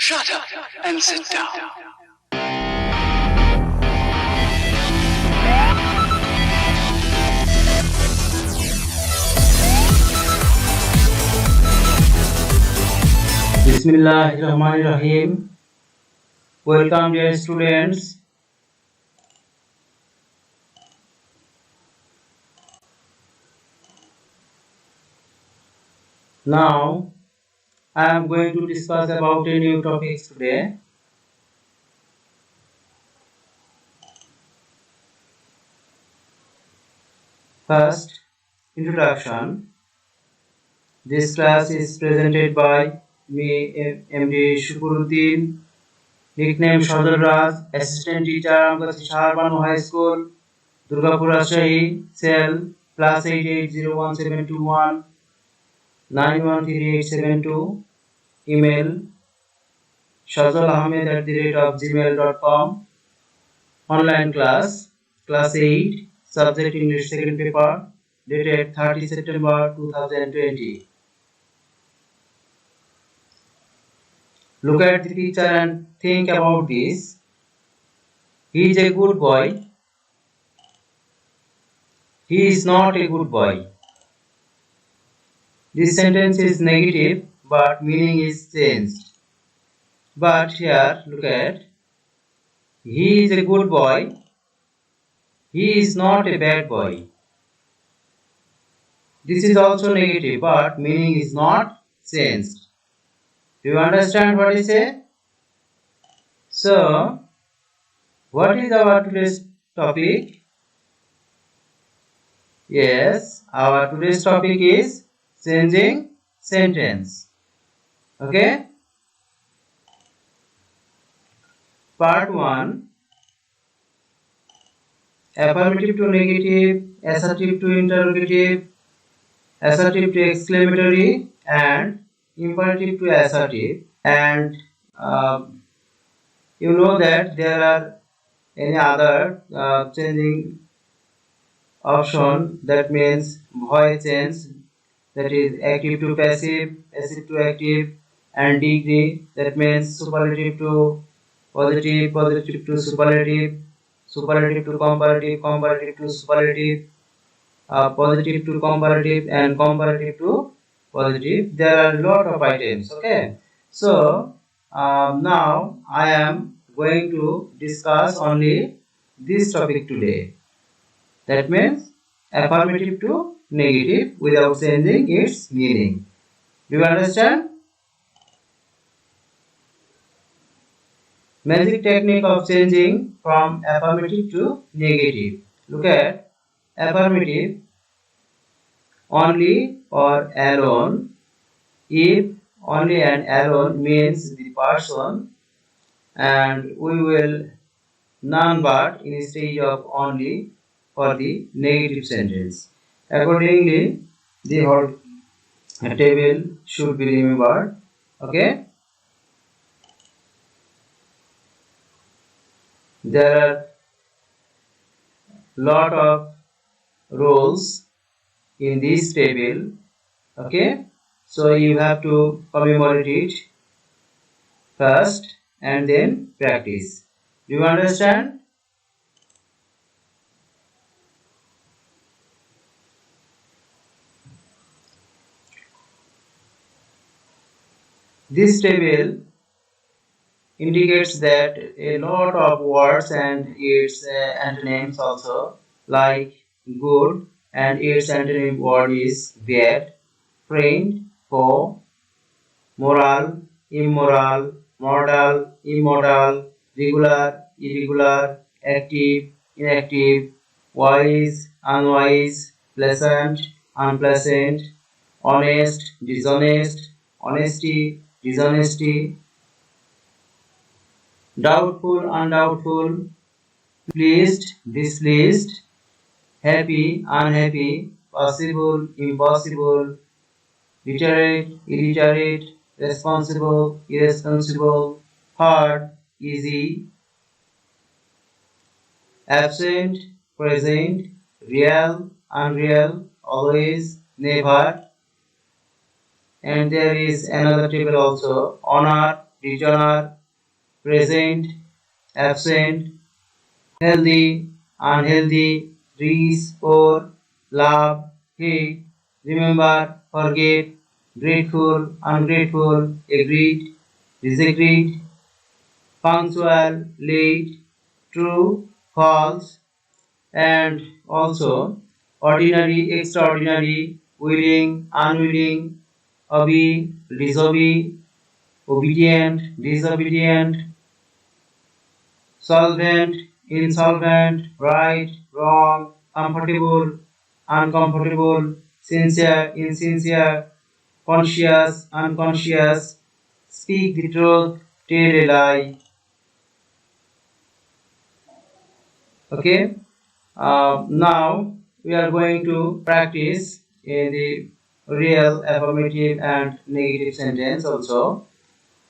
Shut up and sit down. Bismillahirrahmanirrahim. Welcome, dear students. Now, I am going to discuss about a new topic today. First, introduction. This class is presented by me, MD Shukuruddin, nickname Saajal Raj, assistant teacher, Amgachhi Shaher Banu High School, Durgapur, Rajshahi, cell +88017219133872, email shajalahmed@gmail.com, online class 8, subject English second paper, dated 30 September 2020. Look at the picture and think about this. He is a good boy. He is not a good boy. This sentence is negative, but meaning is changed. But here, look at. He is a good boy. He is not a bad boy. This is also negative, but meaning is not changed. Do you understand what I say? So, what is our today's topic? Yes, our today's topic is changing sentence. Okay? Part 1. Affirmative to negative, assertive to interrogative, assertive to exclamatory, and imperative to assertive. And you know that there are any other changing option, that means voice change, that is active to passive, passive to active, and degree, that means superlative to positive, positive to superlative, superlative to comparative, comparative to superlative, positive to comparative, and comparative to positive. There are a lot of items. Okay, so now I am going to discuss only this topic today. That means affirmative to negative without changing its meaning. Do you understand? Magic technique of changing from affirmative to negative. Look at affirmative, only or alone. If only and alone means the person, and we will none but instead of only for the negative sentence. Accordingly, the whole table should be remembered. Okay? There are lot of roles in this table. Okay? So you have to commemorate it first and then practice. Do you understand? This table indicates that a lot of words and its antonyms also, like good, and its antonym word is bad, friend, foe, moral, immoral, mortal, immortal, regular, irregular, active, inactive, wise, unwise, pleasant, unpleasant, honest, dishonest, honesty, dishonesty, doubtful, undoubtful, pleased, displeased, happy, unhappy, possible, impossible, literate, illiterate, responsible, irresponsible, hard, easy, absent, present, real, unreal, always, never. And there is another table also: honor, dishonor, present, absent, healthy, unhealthy, rich, poor, love, hate, remember, forget, grateful, ungrateful, agreed, disagreed, punctual, late, true, false, and also ordinary, extraordinary, willing, unwilling, obey, disobey, obedient, disobedient, solvent, insolvent, right, wrong, comfortable, uncomfortable, sincere, insincere, conscious, unconscious, speak the truth, tell a lie. Okay. Now we are going to practice in the real, affirmative, and negative sentence also.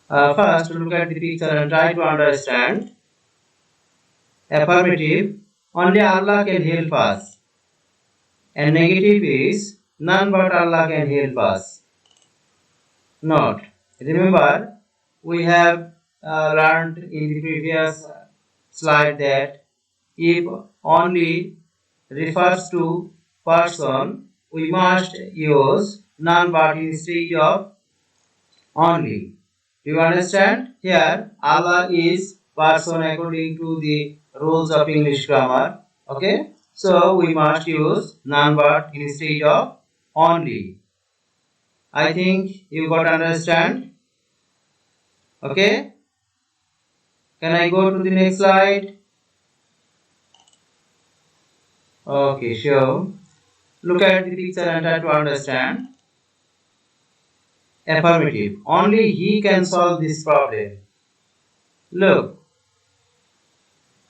First, look at the picture and try to understand. Affirmative, only Allah can help us. And negative is, none but Allah can help us. Not. Remember, we have learned in the previous slide that if only refers to person, we must use none but instead of only. Do you understand? Here, Allah is person according to the rules of English grammar. Okay? So, we must use none but instead of only. I think you got understand. Okay? Can I go to the next slide? Okay, sure. Look at the picture and try to understand. Affirmative. Only he can solve this problem. Look,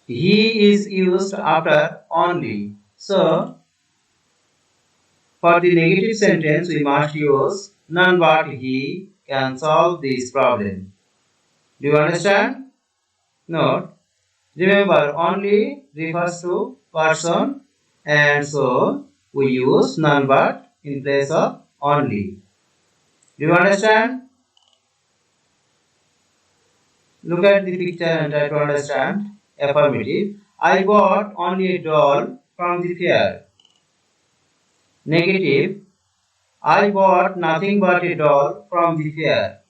he is used after only. So, for the negative sentence, we must use none but he can solve this problem. Do you understand? Note. Remember, only refers to person, and so we use none but in place of only. Do you understand? Look at the picture and try to understand. Affirmative. I bought only a doll from the fair. Negative. I bought nothing but a doll from the fair.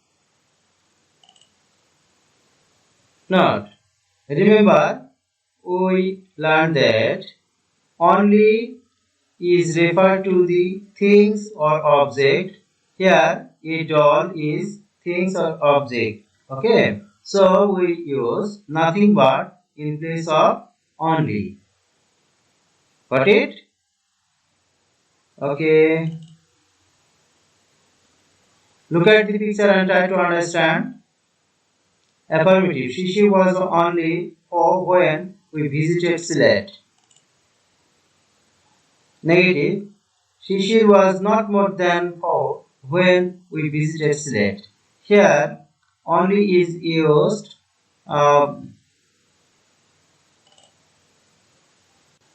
Not. Remember, we learned that only is referred to the things or object. Here, a doll is things or object. Okay. So, we use nothing but in place of only. Got it? Okay. Look at the picture and try to understand. Affirmative. Shishi was only 4 when we visited Sylhet. Negative. Shishir was not more than 4 when we visited Sylhet. Here, only is used.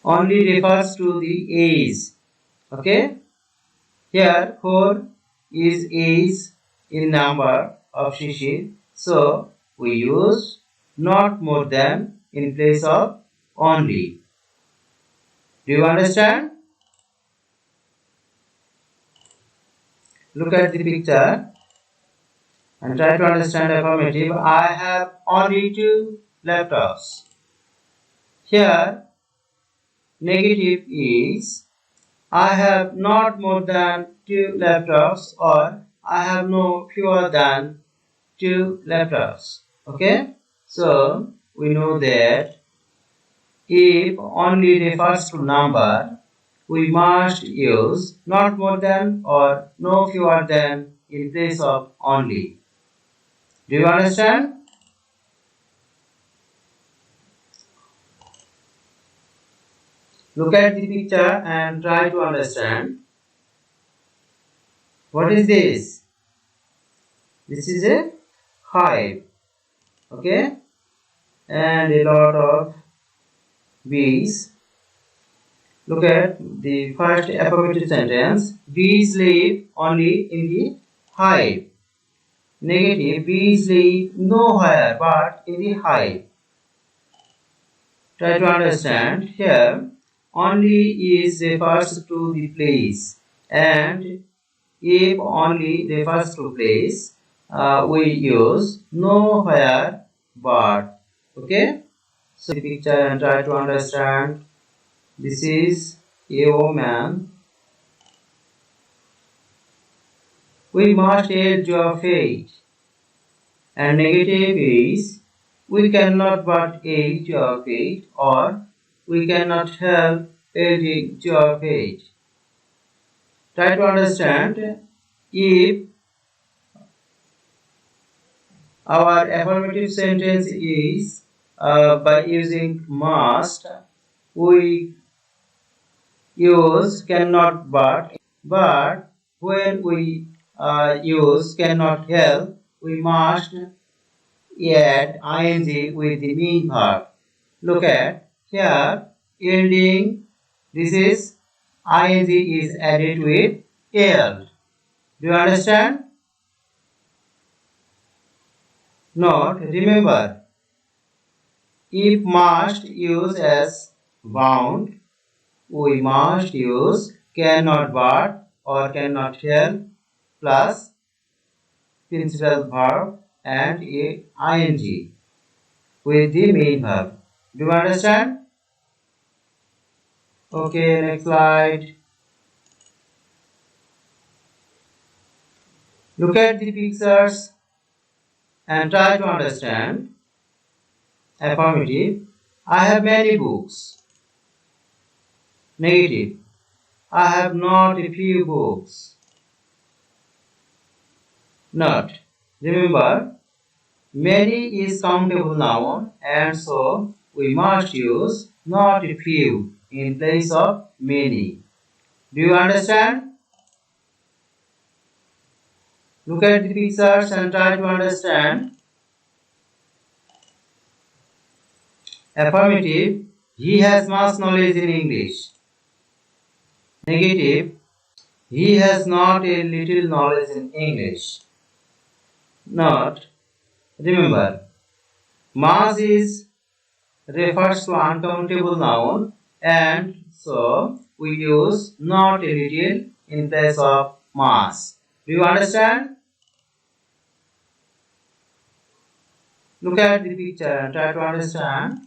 Only refers to the age. Okay. Here 4 is age in number of Shishir. So we use not more than in place of only. Do you understand? Look at the picture and try to understand affirmative. I have only 2 laptops. Here negative is I have not more than 2 laptops, or I have no fewer than 2 laptops. Okay? So, we know that if only refers to number, we must use not more than or no fewer than in place of only. Do you understand? Look at the picture and try to understand. What is this? This is a hive. Okay? And a lot of bees. Look at the first affirmative sentence. Bees live only in the hive. Negative, Beasley nowhere but in the hive. Try to understand here. Only is refers to the place, and if only refers to place, we use nowhere but. Okay. So the picture and try to understand. This is a woman. We must aid your fate. And negative is we cannot but aid your fate, or we cannot help aiding your fate. Try to understand. If our affirmative sentence is by using must, we use cannot but when we use cannot help, we must add ing with the mean verb. Look at here, ending, this is ing is added with l. Do you understand? Note, remember, if must use as bound, we must use cannot but or cannot help plus principal verb and ing with the main verb. Do you understand? Okay, next slide. Look at the pictures and try to understand. Affirmative. I have many books. Negative. I have not a few books. Not. Remember, many is countable noun and so we must use not a few in place of many. Do you understand? Look at the pictures and try to understand. Affirmative. He has much knowledge in English. Negative. He has not a little knowledge in English. Not. Remember, mass is refers to uncountable noun and so we use not a little in place of mass. Do you understand? Look at the picture and try to understand.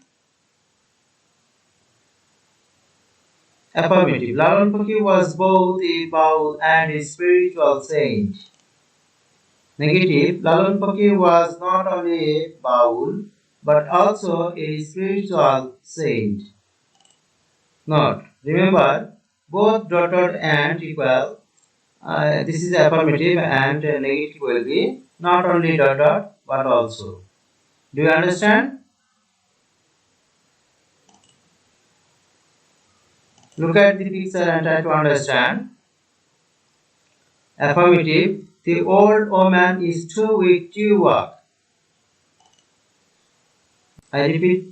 Affirmative. Lalan Fakir was both a Baul and a spiritual saint. Negative. Lalan Fakir was not only a Baul but also a spiritual saint. Note. Remember, both dotted and equal. This is affirmative and negative will be not only dotted but also. Do you understand? Look at the picture and try to understand. Affirmative. The old woman is too weak to walk. I repeat.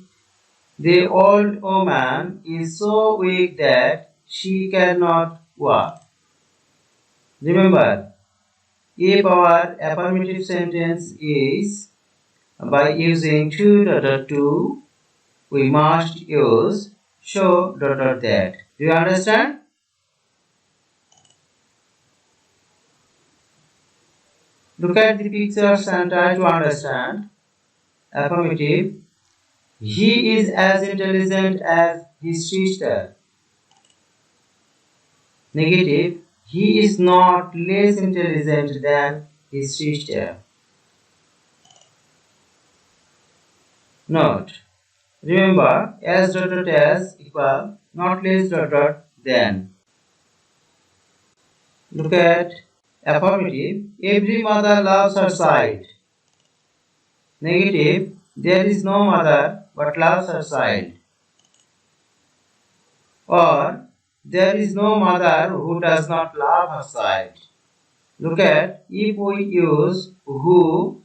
The old woman is so weak that she cannot walk. Remember, if our affirmative sentence is by using to, we must use show that. Do you understand? Look at the pictures and try to understand. Affirmative. He is as intelligent as his sister. Negative. He is not less intelligent than his sister. Note. Remember, as equal not less than. Look at affirmative. Every mother loves her child. Negative. There is no mother but loves her child. Or there is no mother who does not love her child. Look at if we use who,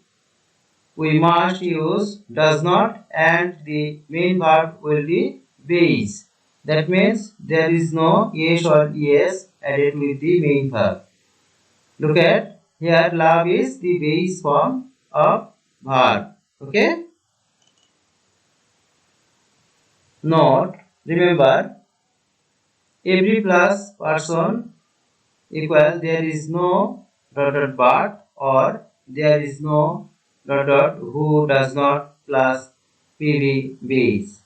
we must use does not and the main verb will be base. That means there is no yes or yes added with the main verb. Look at Here love is the base form of verb. Okay. Note, remember, every plus person equal there is no dot dot but, or there is no dot dot who does not plus PV base.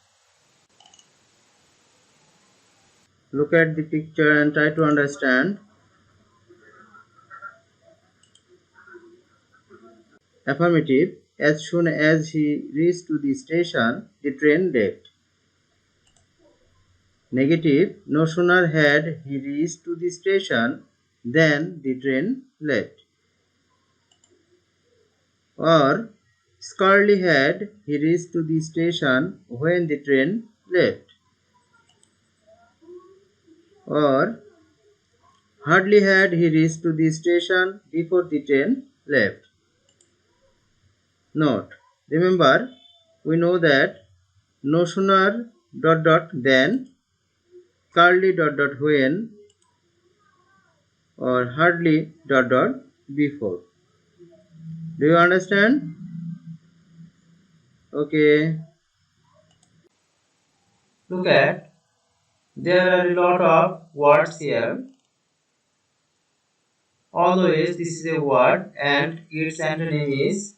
Look at the picture and try to understand. Affirmative. As soon as he reached to the station, the train left. Negative. No sooner had he reached to the station than the train left. Or scarcely had he reached to the station when the train left. Or hardly had he reached to the station before the train left. Note. Remember, we know that no sooner dot dot than, scarcely dot dot when, or hardly dot dot before. Do you understand? Okay. Look at, there are a lot of words here. Always this is a word and its antonym is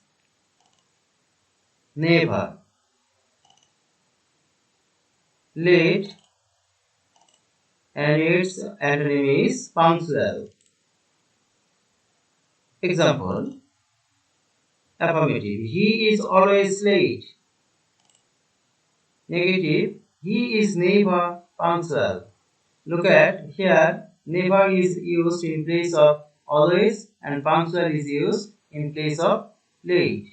never. Late and its antonym is punctual. Example, affirmative, he is always late. Negative, he is never punctual. Look at here, never is used in place of always and punctual is used in place of late.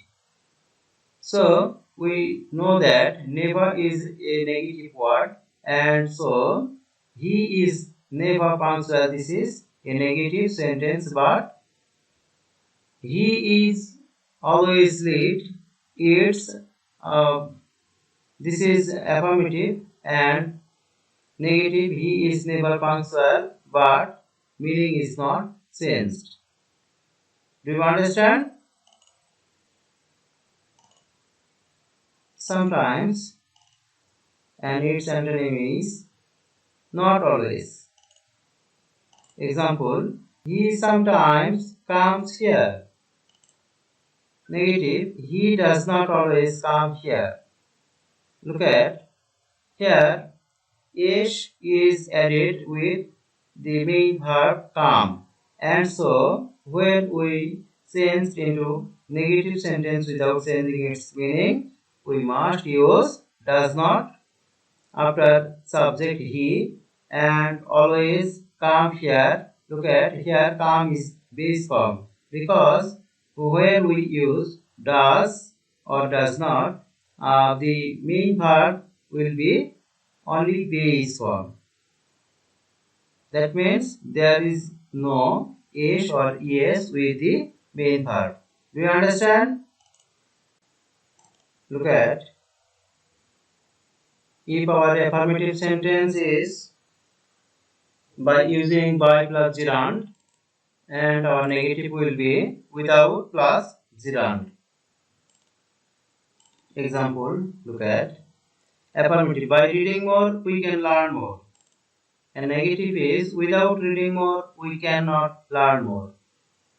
So we know that never is a negative word, and so he is never punctual. This is a negative sentence, but he is always late. It's this is affirmative, and negative, he is never punctual, but meaning is not changed. Do you understand? Sometimes, and its antonym is not always. Example, he sometimes comes here. Negative, he does not always come here. Look at, here, ish is added with the main verb come, and so when we change into negative sentence without changing its meaning, we must use does not after subject he, and always come here. Look at here, come is base form, because when we use does or does not, the main verb will be only base form. That means there is no ish or es with the main verb. Do you understand? Look at, if our affirmative sentence is by using by plus gerund, and our negative will be without plus gerund. Example, look at, affirmative, by reading more we can learn more, and negative is without reading more we cannot learn more.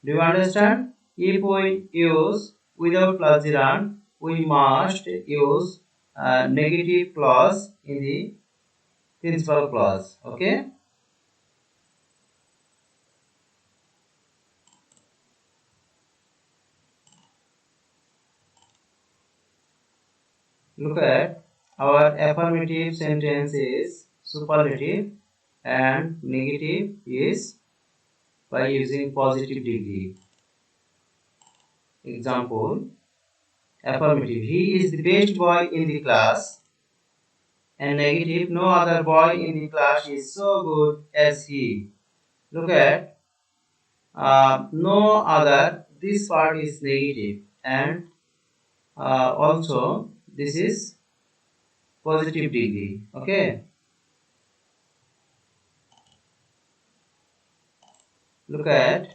Do you understand? If we use without plus gerund, we must use negative clause in the principal clause. Okay. Look at, our affirmative sentence is superlative and negative is by using positive degree. Example, affirmative, he is the best boy in the class, and negative, no other boy in the class is so good as he. Look at, no other, this part is negative, and also this is positive degree. Okay. Look at,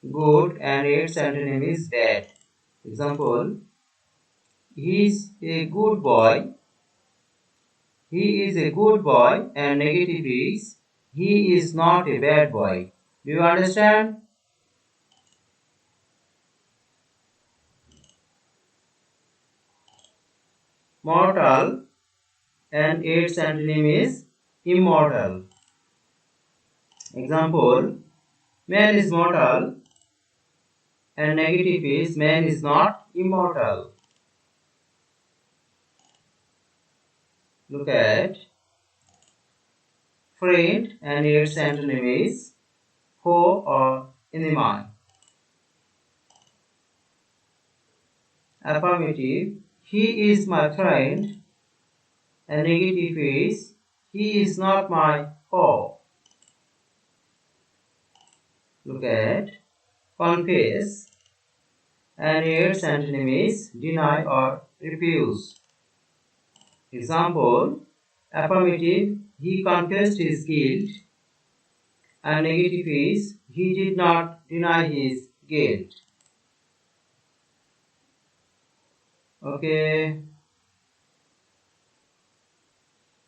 good and its antonym is bad. Example, he is a good boy. He is a good boy and negative is he is not a bad boy. Do you understand? Mortal and its antonym is immortal. Example, man is mortal and negative is man is not immortal. Look at friend and its antonym is foe or enemy. Affirmative, he is my friend and negative is he is not my foe. Look at confess and its antonym is deny or refuse. Example, affirmative, he confessed his guilt and negative is he did not deny his guilt. Okay,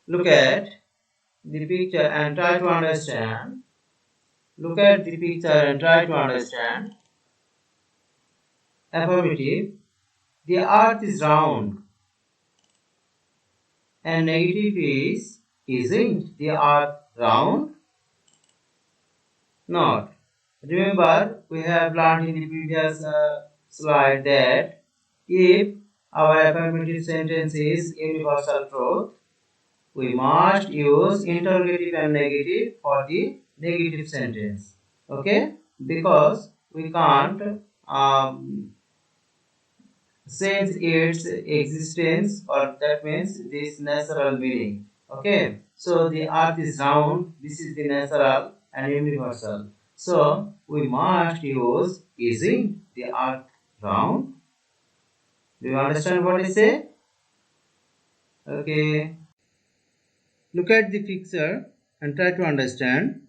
look at the picture and try to understand. Look at the picture and try to understand. Affirmative, the earth is round and negative is isn't the earth round? Not. Remember, we have learned in the previous slide that if our affirmative sentence is universal truth, we must use interrogative and negative for the negative sentence. Okay? Because we can't sense its existence, or that means this natural meaning. Okay, so the earth is round, this is the natural and universal, so we must use isn't the earth round. Do you understand what I say? Okay, look at the picture and try to understand.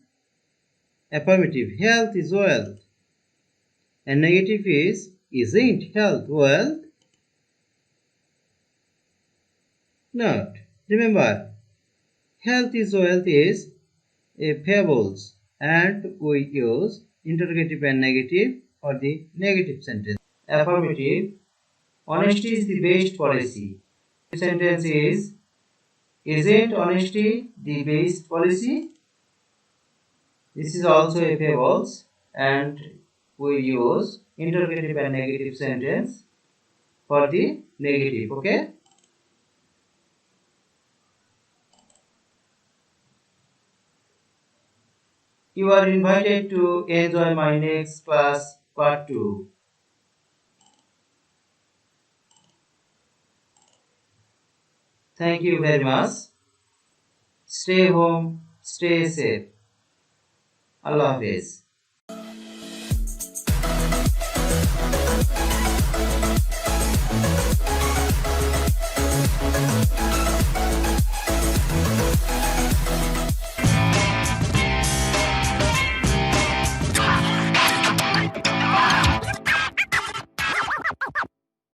Affirmative, health is wealth and negative is isn't health wealth? Not. Remember, health is wealth is a fables and we use interrogative and negative for the negative sentence. Affirmative, honesty is the best policy. The sentence is, isn't honesty the best policy? This is also a fables and we use interrogative and negative sentence for the negative. Okay? You are invited to enjoy my next class part 2. Thank you very much. Stay home, stay safe. Allah Hafiz.